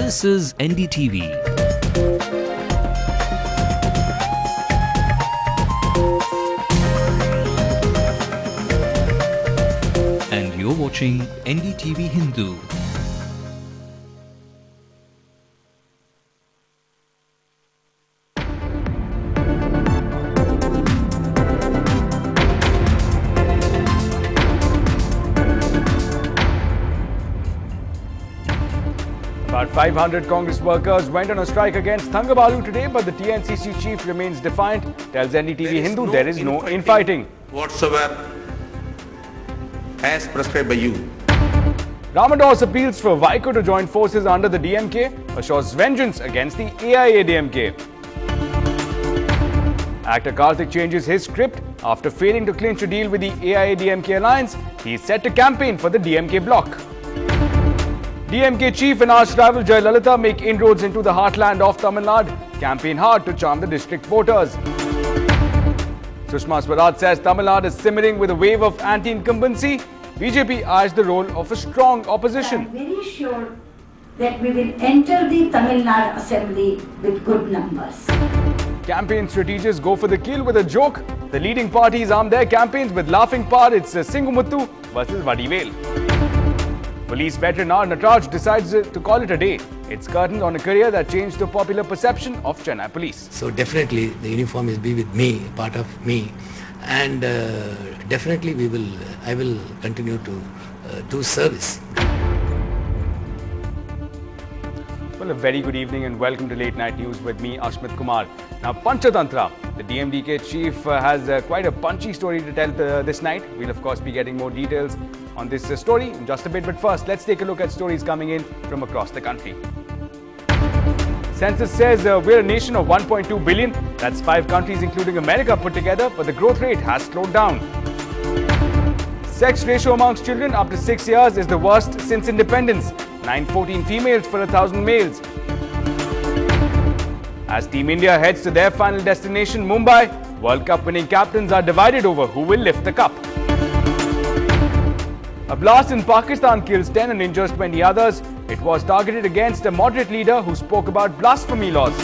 This is NDTV. And you're watching NDTV Hindu. About 500 Congress workers went on a strike against Thangabalu today, but the TNCC chief remains defiant, tells NDTV Hindu there is no infighting. Whatsoever as prescribed by you. Ramados appeals for Vaiko to join forces under the DMK, assures vengeance against the AIA-DMK. Actor Karthik changes his script after failing to clinch a deal with the AIA-DMK alliance. He is set to campaign for the DMK bloc. DMK chief and arch rival Jayalalitha make inroads into the heartland of Tamil Nadu, campaign hard to charm the district voters. Sushma Swaraj says Tamil Nadu is simmering with a wave of anti-incumbency. BJP eyes the role of a strong opposition. I am very sure that we will enter the Tamil Nadu assembly with good numbers. Campaign strategists go for the kill with a joke. The leading parties arm their campaigns with laughing par. It's Singumuttu versus Vadivel. Police veteran R. Nataraj decides to call it a day. It's curtains on a career that changed the popular perception of Chennai police. So definitely the uniform is be with me, part of me, and definitely I will continue to do service. Well, a very good evening and welcome to Late Night News with me, Ashmit Kumar. Now, Panchatantra, the DMDK chief has quite a punchy story to tell this night. We'll of course be getting more details on this story in just a bit. But first, let's take a look at stories coming in from across the country. Census says we're a nation of 1.2 billion. That's 5 countries including America put together, but the growth rate has slowed down. Sex ratio amongst children up to 6 years is the worst since independence. 914 females for 1,000 males. As Team India heads to their final destination, Mumbai, World Cup winning captains are divided over who will lift the cup. A blast in Pakistan kills 10 and injures 20 others. It was targeted against a moderate leader who spoke about blasphemy laws.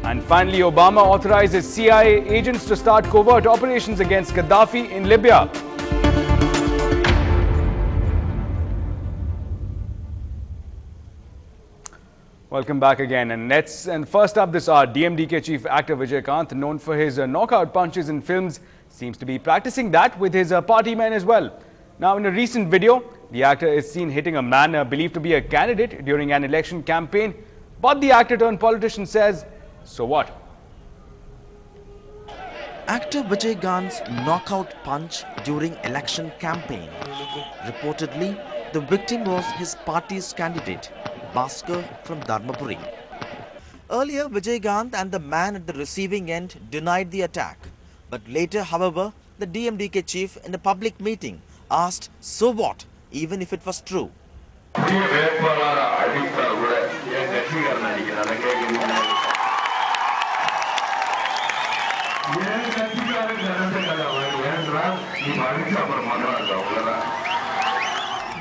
And finally, Obama authorizes CIA agents to start covert operations against Gaddafi in Libya. Welcome back again, and first up this hour, DMDK chief actor Vijay Kant, known for his knockout punches in films, seems to be practicing that with his party men as well. Now, in a recent video, the actor is seen hitting a man believed to be a candidate during an election campaign, but the actor turned politician says, so what? Actor Vijay Kant's knockout punch during election campaign. Reportedly, the victim was his party's candidate, Bhaskar from Dharmapuri. Earlier, Vijay Kant and the man at the receiving end denied the attack. But later, however, the DMDK chief in a public meeting asked, so what, even if it was true.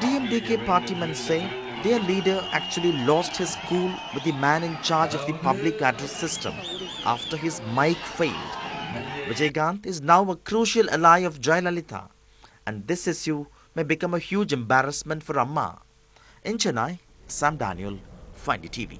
DMDK partymen say their leader actually lost his cool with the man in charge of the public address system after his mic failed. Vijay Kant is now a crucial ally of Jayalalitha, and this issue may become a huge embarrassment for Amma. In Chennai, Sam Daniel, Findy TV.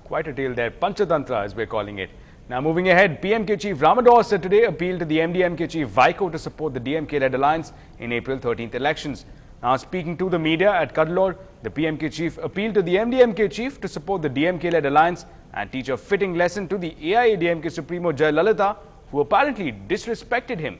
Quite a tale there, Panchatantra as we're calling it. Now moving ahead, PMK chief Ramados today appealed to the MDMK chief Vaiko to support the DMK-led alliance in April 13th elections. Now speaking to the media at Cuddalore, the PMK chief appealed to the MDMK chief to support the DMK-led alliance and teach a fitting lesson to the AIA-DMK Supremo Jayalalitha, who apparently disrespected him.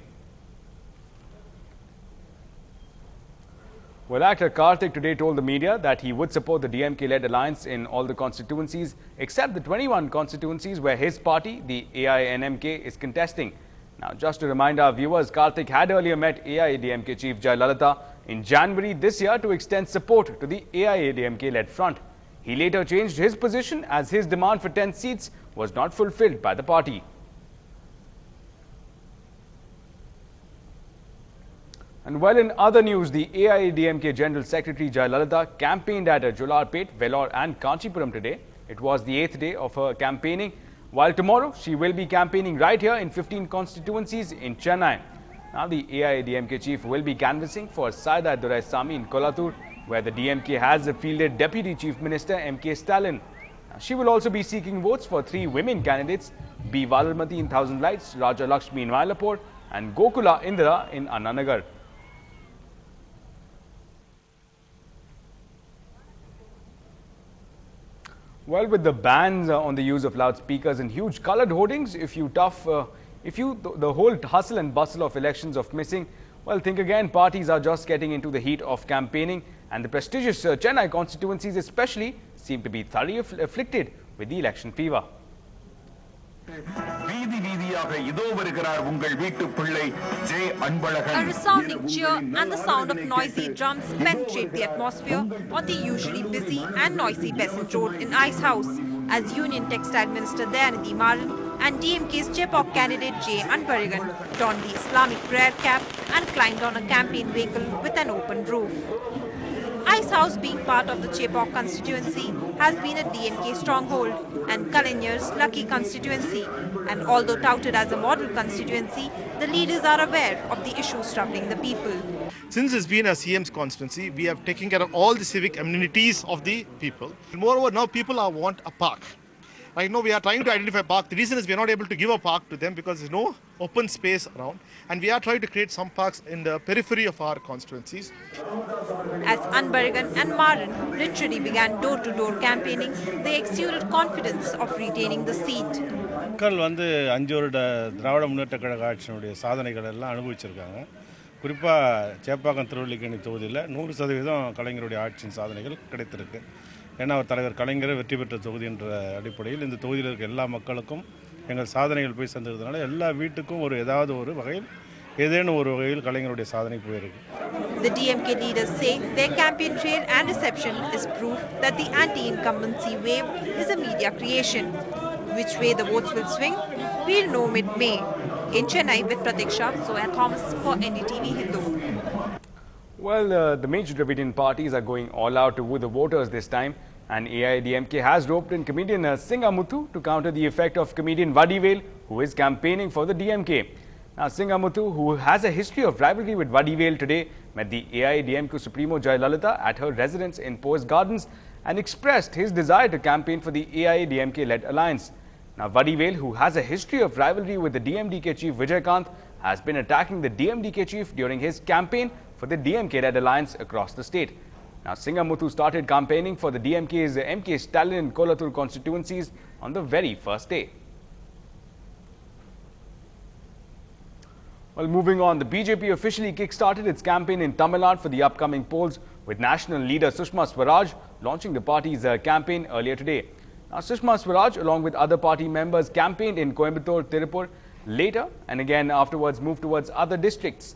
Well, actor Karthik today told the media that he would support the DMK-led alliance in all the constituencies except the 21 constituencies where his party, the AINMK, is contesting. Now, just to remind our viewers, Karthik had earlier met AIA-DMK chief Jayalalitha in January this year to extend support to the AIA-DMK-led front. He later changed his position as his demand for 10 seats was not fulfilled by the party. And well, in other news, the AIADMK General Secretary Jayalalitha campaigned at Jolarpet, Vellore and Kanchipuram today. It was the 8th day of her campaigning, while tomorrow she will be campaigning right here in 15 constituencies in Chennai. Now, the AIADMK chief will be canvassing for Saida Duraisamy in Kolattur, where the DMK has fielded Deputy Chief Minister M.K. Stalin. Now, she will also be seeking votes for 3 women candidates, B. Valalmati in Thousand Lights, Raja Lakshmi in Mylapore and Gokula Indra in Annanagar. Well, with the bans on the use of loudspeakers and huge coloured hoardings, the whole hustle and bustle of elections of missing, well, think again, parties are just getting into the heat of campaigning, and the prestigious Chennai constituencies especially seem to be thoroughly afflicted with the election fever. A resounding cheer and the sound of noisy drums penetrate the atmosphere on the usually busy and noisy Besant Road in Ice House as Union Textile Minister Dayanidhi Maran and DMK's Chepok candidate J. Anbarigan donned the Islamic prayer cap and climbed on a campaign vehicle with an open roof. Ice House, being part of the Chepok constituency, has been a DMK stronghold and Kalaigner's lucky constituency. And although touted as a model constituency, the leaders are aware of the issues troubling the people. Since it's been a CM's constituency, we have taken care of all the civic amenities of the people. Moreover, now people want a park. Right now we are trying to identify a park. The reason is we are not able to give a park to them because there is no open space around. And we are trying to create some parks in the periphery of our constituencies. As Anbarigan and Maran literally began door-to-door campaigning, they exuded confidence of retaining the seat. மக்கள் 5 வருட திராவிட முன்னேற்ற கழக ஆட்சியினுடைய சாதனைகள் எல்லாம் அனுபவிச்சிருக்காங்க. குறிப்பாக சேப்பாக்கம் திருவல்லிக்கேணி தொகுதியில் 100% கலைஞருடைய ஆட்சியின் சாதனைகள் கிடைத்திருக்கு. ஏன்னா அவர் தலைவர் கலைஞரை வெற்றி பெற்ற தொகுதி என்ற அடிப்படையில் இந்த தொகுதியில் இருக்க எல்லா மக்களுக்கும் எங்கள் சாதனைகள் போய் சேர்ந்ததுனால எல்லா வீட்டுக்கும் ஏதாவது ஒரு வகையில் ஏதேனும் ஒரு வகையில் கலைஞருடைய சாதனை போயிருக்கு. The DMK leaders say their campaign trail and reception is proof that the anti-incumbency wave is a media creation. Which way the votes will swing, we'll know mid-May. In Chennai with Pratiksha, Zoya Thomas for NDTV Hindu. Well, the major Dravidian parties are going all out to woo the voters this time, and AIADMK has roped in comedian Singamuthu to counter the effect of comedian Vadivel, who is campaigning for the DMK. Now, Singamuthu, who has a history of rivalry with Vadivel, today met the AIADMK Supremo Jayalalitha at her residence in Post Gardens and expressed his desire to campaign for the AIADMK-led alliance. Now, Vadivel, who has a history of rivalry with the DMDK chief Vijaykanth, has been attacking the DMDK chief during his campaign for the DMK-led alliance across the state. Now, Singamuthu started campaigning for the DMK's M.K. Stalin and Kolattur constituencies on the very first day. Well, moving on, the BJP officially kick-started its campaign in Tamil Nadu for the upcoming polls, with national leader Sushma Swaraj launching the party's campaign earlier today. Now, Sushma Swaraj, along with other party members, campaigned in Coimbatore, Tirupur later and again afterwards moved towards other districts.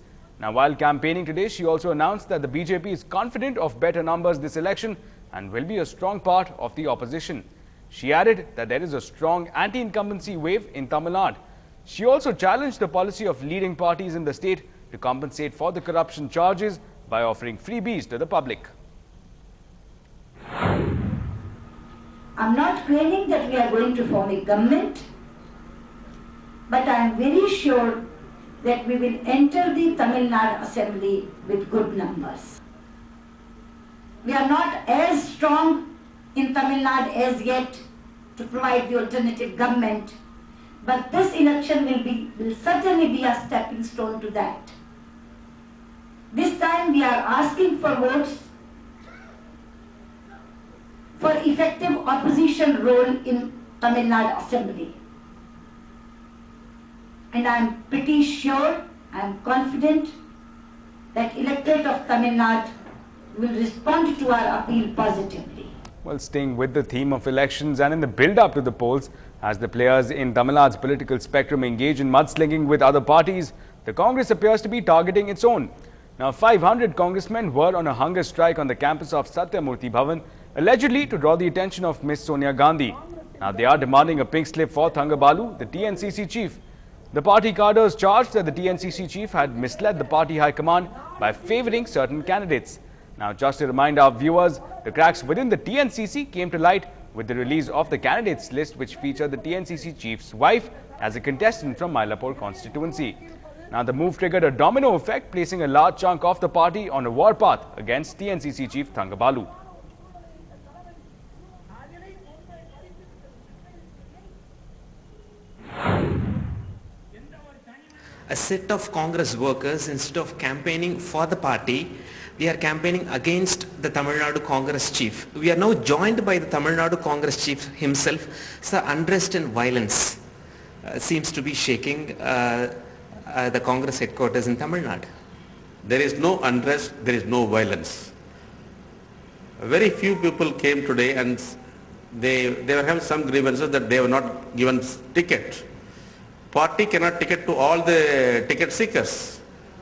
Now, while campaigning today, she also announced that the BJP is confident of better numbers this election and will be a strong part of the opposition. She added that there is a strong anti-incumbency wave in Tamil Nadu. She also challenged the policy of leading parties in the state to compensate for the corruption charges by offering freebies to the public. I'm not claiming that we are going to form a government, but I am very sure that we will enter the Tamil Nadu Assembly with good numbers. We are not as strong in Tamil Nadu as yet to provide the alternative government, but this election will certainly be a stepping stone to that. This time we are asking for votes for effective opposition role in Tamil Nadu Assembly. And I am pretty sure, I am confident that electorate of Tamil Nadu will respond to our appeal positively. Well, staying with the theme of elections and in the build-up to the polls, as the players in Tamil Nadu's political spectrum engage in mudslinging with other parties, the Congress appears to be targeting its own. Now, 500 congressmen were on a hunger strike on the campus of Satyamurthy Bhavan, allegedly to draw the attention of Miss Sonia Gandhi. Now, they are demanding a pink slip for Thangabalu, the TNCC chief. The party cadres charged that the TNCC chief had misled the party high command by favouring certain candidates. Now, just to remind our viewers, the cracks within the TNCC came to light with the release of the candidates list, which featured the TNCC chief's wife as a contestant from Mylapore constituency. Now, the move triggered a domino effect, placing a large chunk of the party on a warpath against TNCC chief Thangabalu. A set of Congress workers, instead of campaigning for the party, we are campaigning against the Tamil Nadu Congress chief. We are now joined by the Tamil Nadu Congress chief himself. So unrest and violence seems to be shaking the Congress headquarters in Tamil Nadu. There is no unrest, there is no violence. Very few people came today and they were having some grievances that they were not given ticket. Party cannot ticket to all the ticket seekers.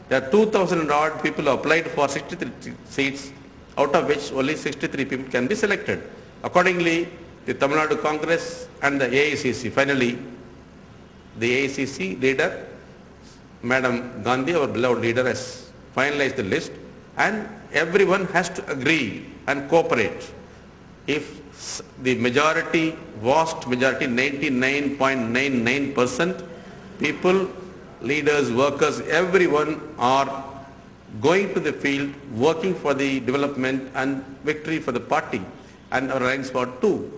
There are 2,000 odd people who applied for 63 seats, out of which only 63 people can be selected. Accordingly, the Tamil Nadu Congress and the AICC, finally, the AICC leader, Madam Gandhi, our beloved leader, has finalized the list, and everyone has to agree and cooperate. If the majority, vast majority, 99.99%, people, leaders, workers, everyone are going to the field, working for the development and victory for the party and our line spot too.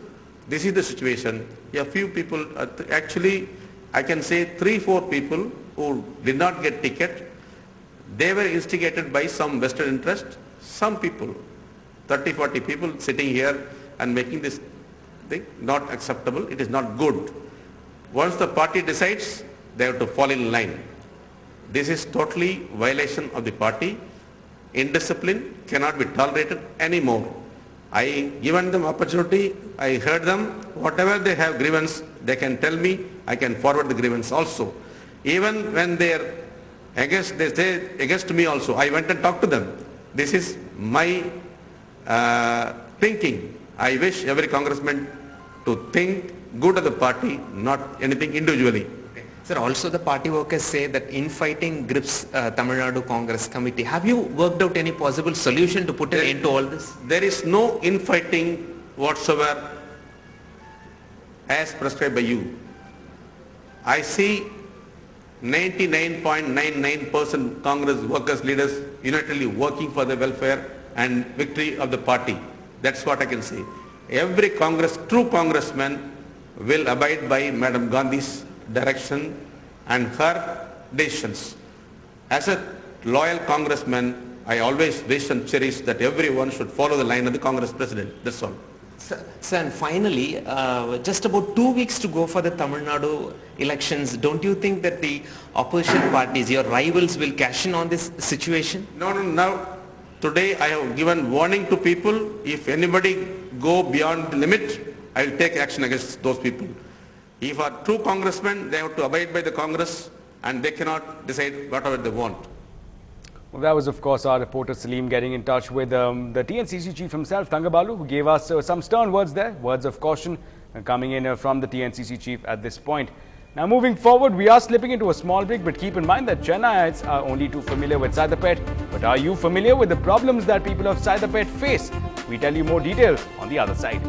This is the situation. A few people, actually I can say 3-4 people who did not get ticket, they were instigated by some vested interest. Some people, 30-40 people sitting here and making this thing not acceptable. It is not good. Once the party decides, they have to fall in line. This is totally violation of the party. Indiscipline cannot be tolerated anymore. I given them opportunity, I heard them, whatever they have grievance, they can tell me, I can forward the grievance also. Even when they are against, they say against me also, I went and talked to them. This is my thinking. I wish every congressman to think good of the party, not anything individually. Sir, also the party workers say that infighting grips Tamil Nadu Congress committee. Have you worked out any possible solution to put an end to all this? There is no infighting whatsoever as prescribed by you. I see 99.99% Congress workers leaders unitedly working for the welfare and victory of the party. That's what I can say. Every true congressman will abide by Madam Gandhi's direction and her decisions. As a loyal congressman, I always wish and cherish that everyone should follow the line of the Congress president. That's all. Sir, and finally, just about 2 weeks to go for the Tamil Nadu elections. Don't you think that the opposition parties, your rivals, will cash in on this situation? No. Now, today I have given warning to people. If anybody go beyond the limit, I will take action against those people. If are true congressmen, they have to abide by the Congress and they cannot decide whatever they want. Well, that was, of course, our reporter Salim getting in touch with the TNCC chief himself, Thangabalu, who gave us some stern words there, words of caution coming in from the TNCC chief at this point. Now, moving forward, we are slipping into a small break, but keep in mind that Chennaites are only too familiar with Saidapet. But are you familiar with the problems that people of Saidapet face? We tell you more details on the other side.